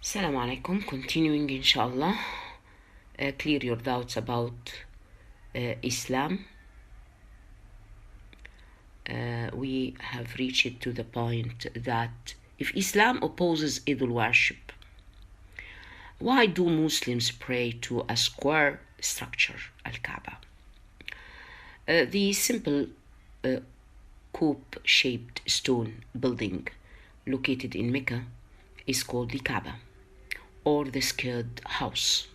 Assalamu alaikum. Continuing, inshallah, clear your doubts about Islam. We have reached to the point that if Islam opposes idol worship, why do Muslims pray to a square structure, Al-Kaaba? The simple coupe-shaped stone building located in Mecca is called the Kaaba, or the scared house.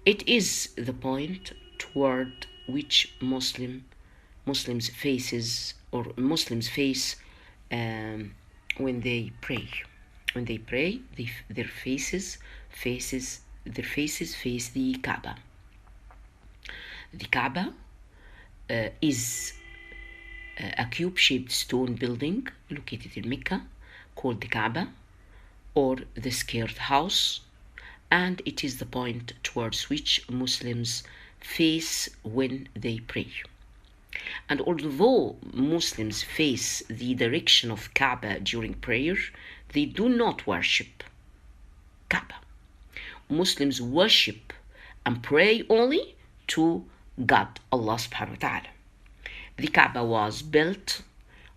It is the point toward which Muslims face when they pray. When they pray, their faces face the Kaaba. The Kaaba is a cube-shaped stone building located in Mecca called the Kaaba, or the scared house, and it is the point towards which Muslims face when they pray. And although Muslims face the direction of Kaaba during prayer, they do not worship Kaaba. Muslims worship and pray only to God, Allah subhanahu wa ta'ala. The Kaaba was built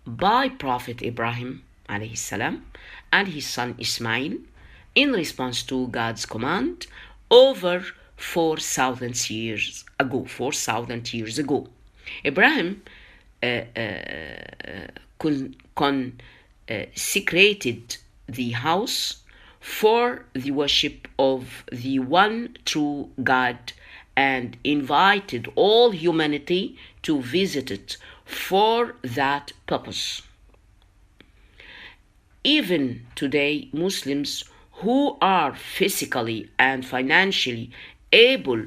by Prophet Ibrahim alayhi salam and his son Ismail in response to God's command over 4,000 years ago. Ibrahim consecrated the house for the worship of the one true God and invited all humanity to visit it for that purpose. Even today, Muslims who are physically and financially able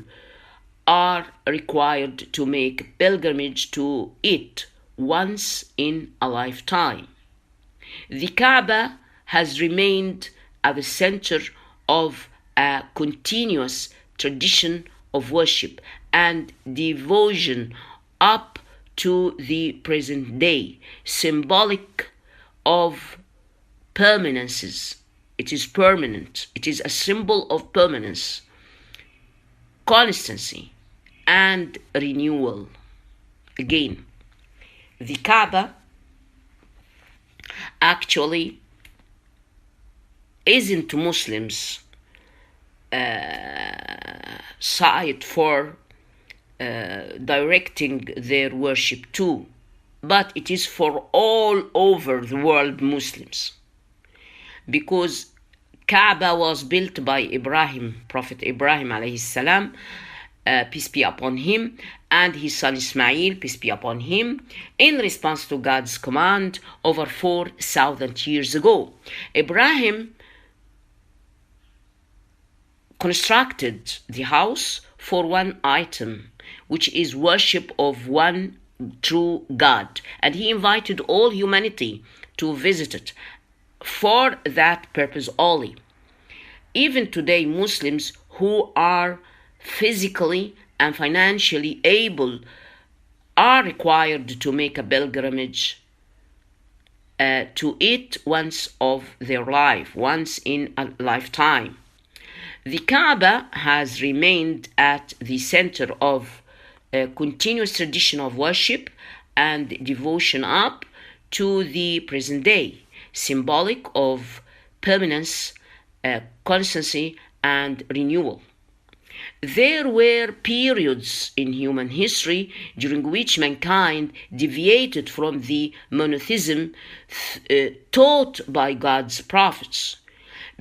are required to make pilgrimage to it once in a lifetime. The Kaaba has remained at the center of a continuous tradition of worship and devotion up to the present day, symbolic of permanences. It is permanent. It is a symbol of permanence, constancy, and renewal. Again, the Kaaba actually isn't Muslims' side for directing their worship to, but it is for all over the world Muslims. Because Kaaba was built by Ibrahim, Prophet Ibrahim alayhi salam, peace be upon him, and his son Ismail, peace be upon him, in response to God's command over 4,000 years ago. Ibrahim constructed the house for one item, which is worship of one true God, and he invited all humanity to visit it for that purpose only. Even today, Muslims who are physically and financially able are required to make a pilgrimage to it once of their life, once in a lifetime. The Kaaba has remained at the center of a continuous tradition of worship and devotion up to the present day, symbolic of permanence, constancy, and renewal. There were periods in human history during which mankind deviated from the monotheism taught by God's prophets.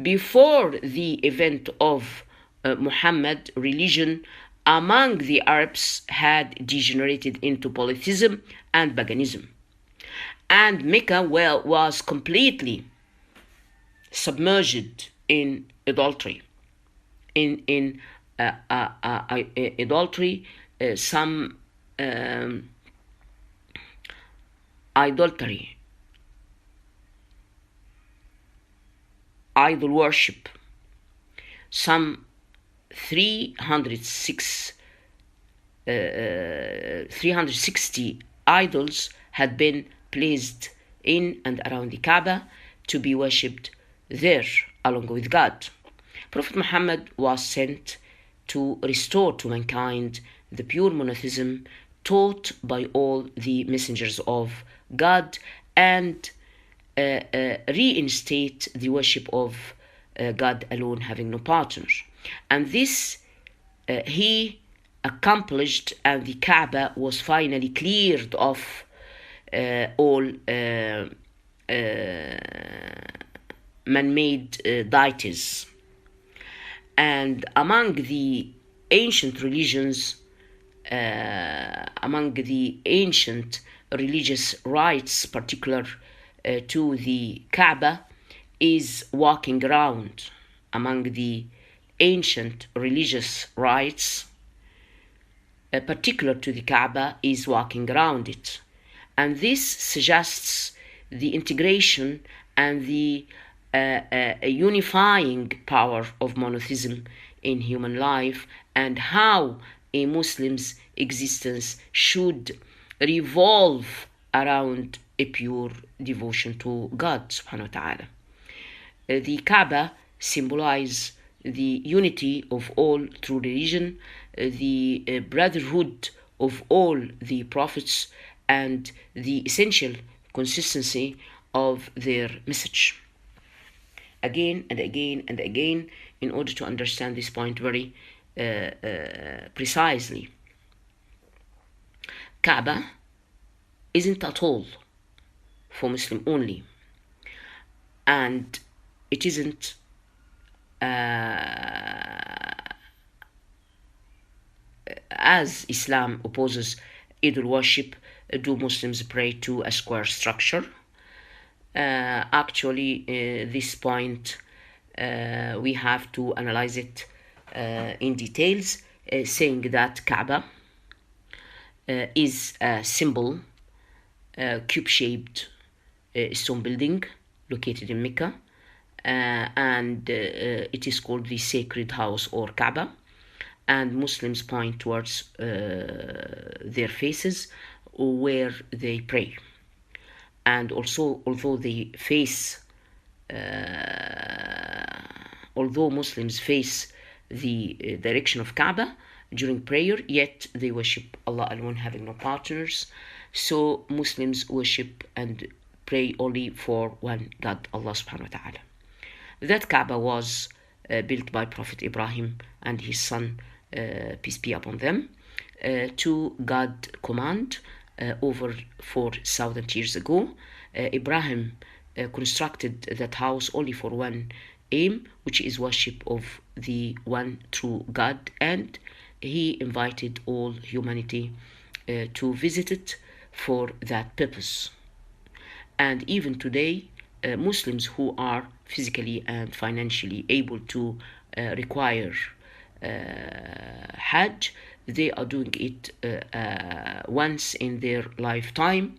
Before the event of Muhammad, religion among the Arabs had degenerated into polytheism and paganism, and Mecca was completely submerged in adultery. Some idolatry, idol worship. Some 360 idols had been placed in and around the Kaaba to be worshipped there along with God. Prophet Muhammad was sent to restore to mankind the pure monotheism taught by all the messengers of God, and reinstate the worship of God alone, having no partner. And this he accomplished, and the Kaaba was finally cleared of all man-made deities. And among the ancient religions, among the ancient religious rites particular to the Kaaba, is walking around. Among the ancient religious rites particular to the Kaaba is walking around it. And this suggests the integration and the unifying power of monotheism in human life, and how a Muslim's existence should revolve around a pure devotion to God subhanahu wa ta'ala. The Kaaba symbolizes the unity of all true religion, the brotherhood of all the prophets, and the essential consistency of their message. Again and again and again, in order to understand this point very precisely. Kaaba isn't at all for Muslim only, and it isn't as Islam opposes idol worship, do Muslims pray to a square structure? Actually, this point we have to analyze it in details, saying that Kaaba is a simple cube-shaped stone building located in Mecca, and it is called the Sacred House or Kaaba, and Muslims point towards their faces where they pray. And also, although Muslims face the direction of Kaaba during prayer, yet they worship Allah alone, having no partners. So Muslims worship and pray only for one God, Allah subhanahu wa ta'ala. That Kaaba was built by Prophet Ibrahim and his son, peace be upon them, to God command over 4,000 years ago. Ibrahim constructed that house only for one aim, which is worship of the one true God, and he invited all humanity to visit it for that purpose. And even today, Muslims who are physically and financially able to require Hajj, they are doing it once in their lifetime,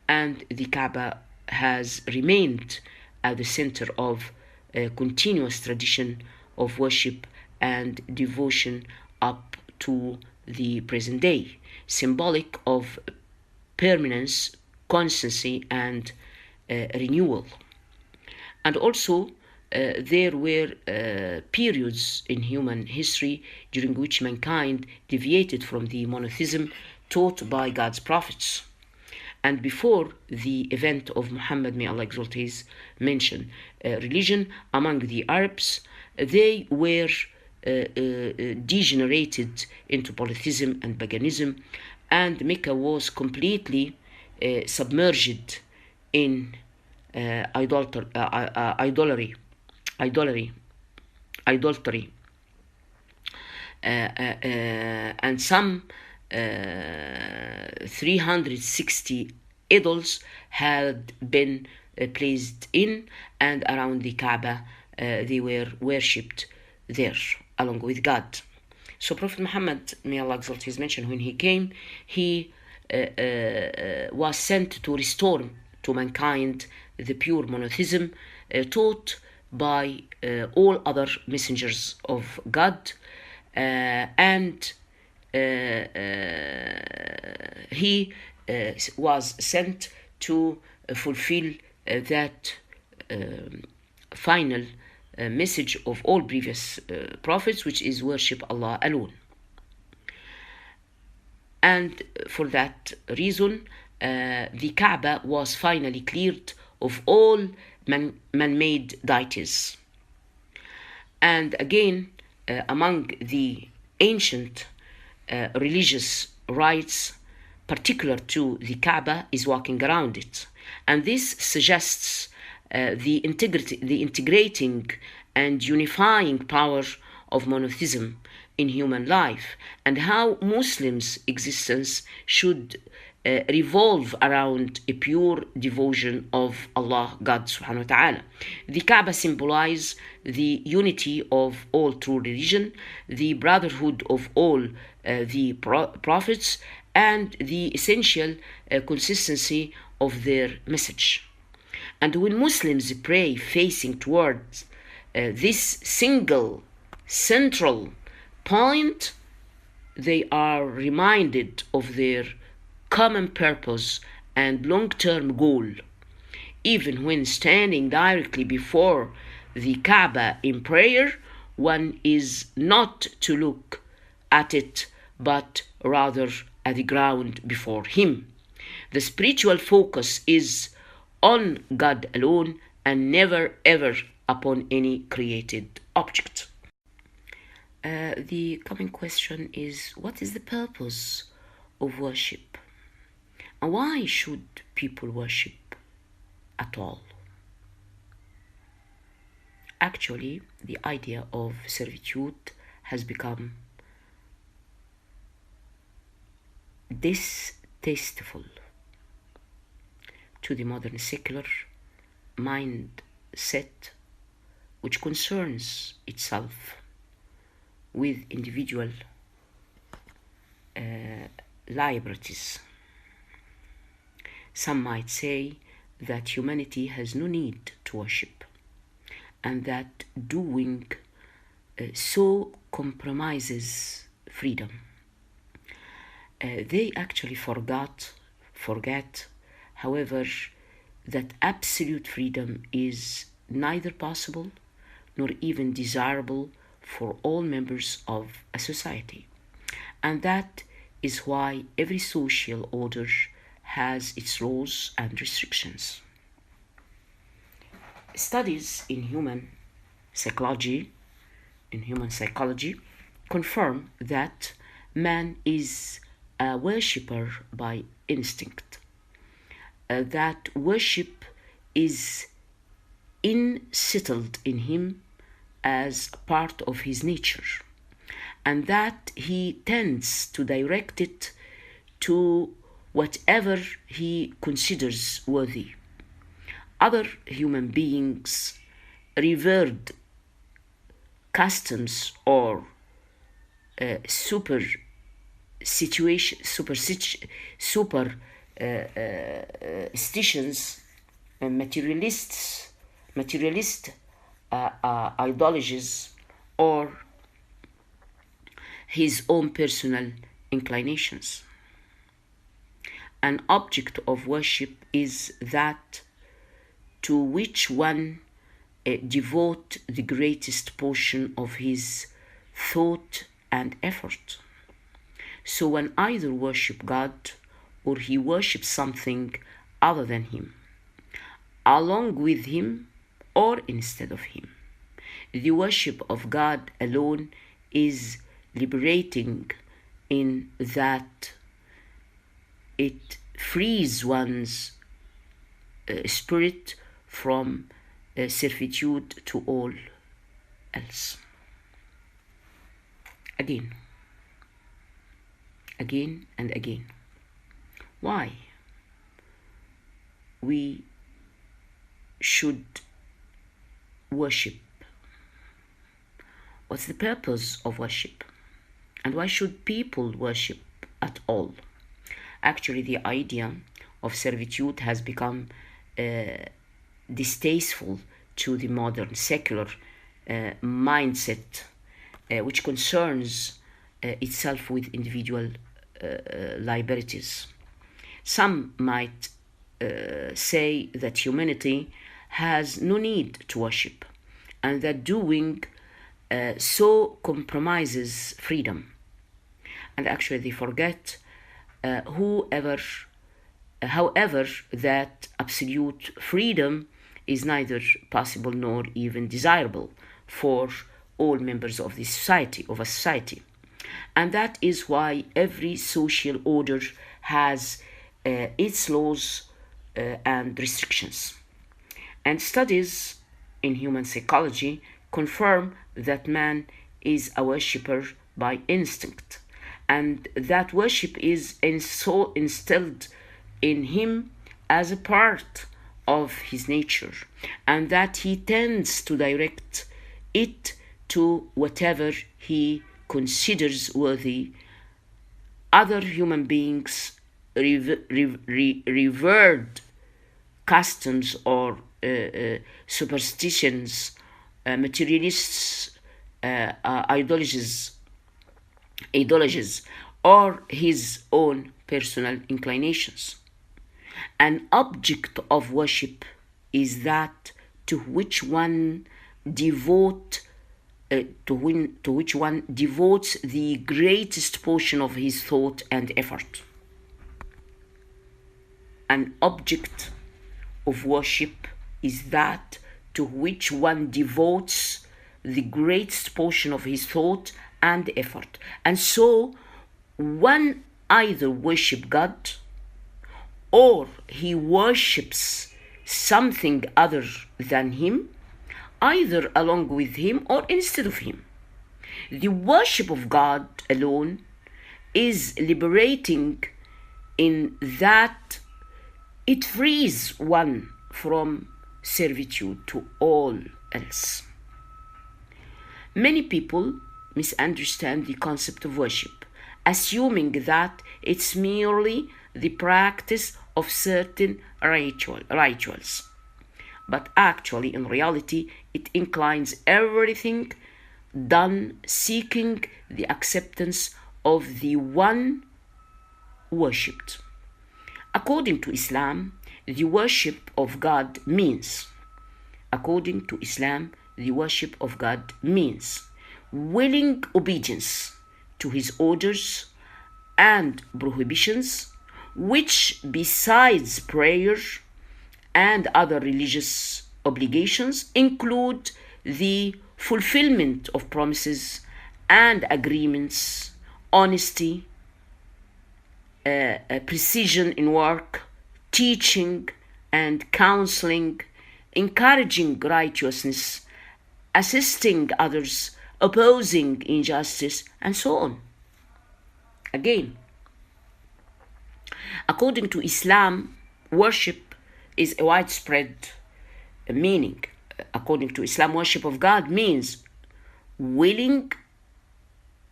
and the Kaaba has remained at the center of a continuous tradition of worship and devotion up to the present day, symbolic of permanence, constancy, and renewal. And also, there were periods in human history during which mankind deviated from the monotheism taught by God's prophets. And before the event of Muhammad, may Allah exalt his mention, religion among the Arabs, they were degenerated into polytheism and paganism, and Mecca was completely submerged in idolatry, and some 360 idols had been placed in and around the Kaaba. They were worshipped there along with God. So Prophet Muhammad, may Allah exalt his mention, when he came, he was sent to restore to mankind the pure monotheism taught by all other messengers of God, and he was sent to fulfill that final message of all previous prophets, which is worship Allah alone. And for that reason, the Kaaba was finally cleared of all man-made deities. And again, among the ancient religious rites particular to the Kaaba is walking around it. And this suggests the integrating and unifying power of monotheism in human life, and how Muslims' existence should revolve around a pure devotion of Allah, God subhanahu wa ta'ala. The Kaaba symbolizes the unity of all true religion, the brotherhood of all the prophets, and the essential consistency of their message. And when Muslims pray facing towards this single central point, they are reminded of their common purpose and long-term goal. Even when standing directly before the Kaaba in prayer, one is not to look at it, but rather at the ground before him. The spiritual focus is on God alone and never ever upon any created object. The coming question is, what is the purpose of worship? And why should people worship at all? Actually, the idea of servitude has become distasteful to the modern secular mindset, which concerns itself with individual liberties. Some might say that humanity has no need to worship, and that doing so compromises freedom. They actually forget, however, that absolute freedom is neither possible nor even desirable for all members of a society. And that is why every social order has its laws and restrictions. Studies in human psychology confirm that man is a worshipper by instinct, that worship is insettled in him as part of his nature, and that he tends to direct it to whatever he considers worthy. Other human beings revered customs or superstitions and materialist ideologies or his own personal inclinations. An object of worship is that to which one devote the greatest portion of his thought and effort. So one either worship God or he worships something other than him, along with him or instead of him. The worship of God alone is liberating in that it frees one's spirit from servitude to all else. Again and again. Why we should worship? What's the purpose of worship? And why should people worship at all? Actually, the idea of servitude has become distasteful to the modern secular mindset, which concerns itself with individual liberties. Some might say that humanity has no need to worship, and that doing so compromises freedom. And actually, they forget, however, that absolute freedom is neither possible nor even desirable for all members of a society. And that is why every social order has its laws and restrictions. And studies in human psychology confirm that man is a worshipper by instinct, and that worship is instilled in him as a part of his nature, and that he tends to direct it to whatever he considers worthy. Other human beings revered customs or superstitions, materialists, ideologies, or his own personal inclinations. An object of worship is that to which one devotes the greatest portion of his thought and effort. An object of worship is that to which one devotes the greatest portion of his thought and effort. And so one either worships God or he worships something other than him, either along with him or instead of him. The worship of God alone is liberating in that it frees one from servitude to all else. Many people misunderstand the concept of worship, assuming that it's merely the practice of certain rituals. But actually, in reality, it inclines everything done seeking the acceptance of the one worshipped. According to Islam, the worship of God means willing obedience to his orders and prohibitions, which besides prayer and other religious obligations include the fulfillment of promises and agreements, honesty, precision in work, teaching and counseling, encouraging righteousness, assisting others, opposing injustice, and so on. Again, according to Islam, worship is a widespread meaning. According to Islam, worship of God means willing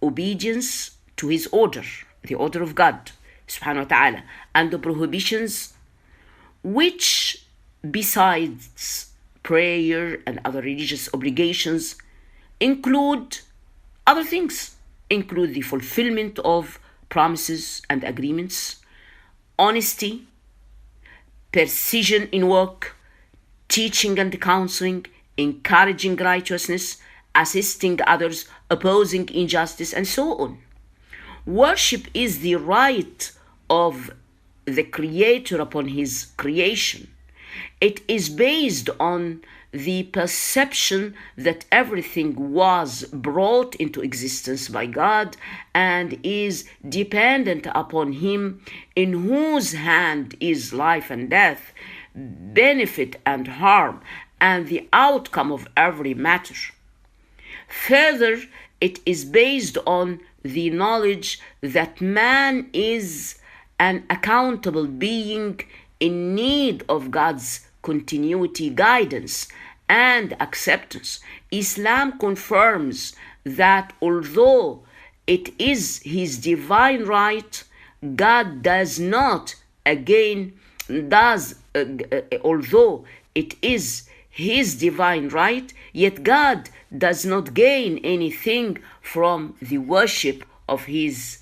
obedience to his order, the order of God, subhanahu wa ta'ala, and the prohibitions which, besides prayer and other religious obligations, include other things, include the fulfillment of promises and agreements, honesty, precision in work, teaching and counseling, encouraging righteousness, assisting others, opposing injustice, and so on. Worship is the right of the Creator upon his creation. It is based on the perception that everything was brought into existence by God and is dependent upon him, in whose hand is life and death, benefit and harm, and the outcome of every matter. Further, it is based on the knowledge that man is an accountable being in need of God's continuity, guidance, and acceptance. Islam confirms that although it is his divine right, God does not, although it is his divine right, yet God does not gain anything from the worship of his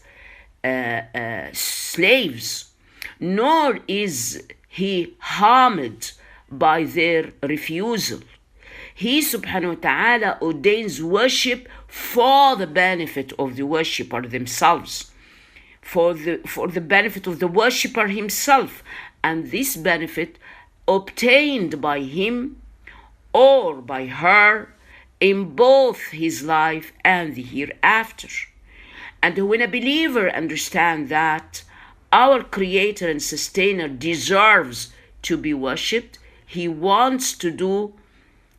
slaves, nor is he harmed by their refusal. He subhanahu wa ta'ala ordains worship for the benefit of the worshipper themselves, for the benefit of the worshipper himself, and this benefit obtained by him or by her in both his life and the hereafter. And when a believer understands that our Creator and Sustainer deserves to be worshipped, he wants to do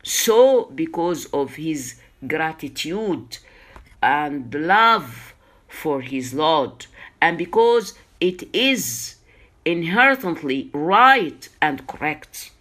so because of his gratitude and love for his Lord, and because it is inherently right and correct.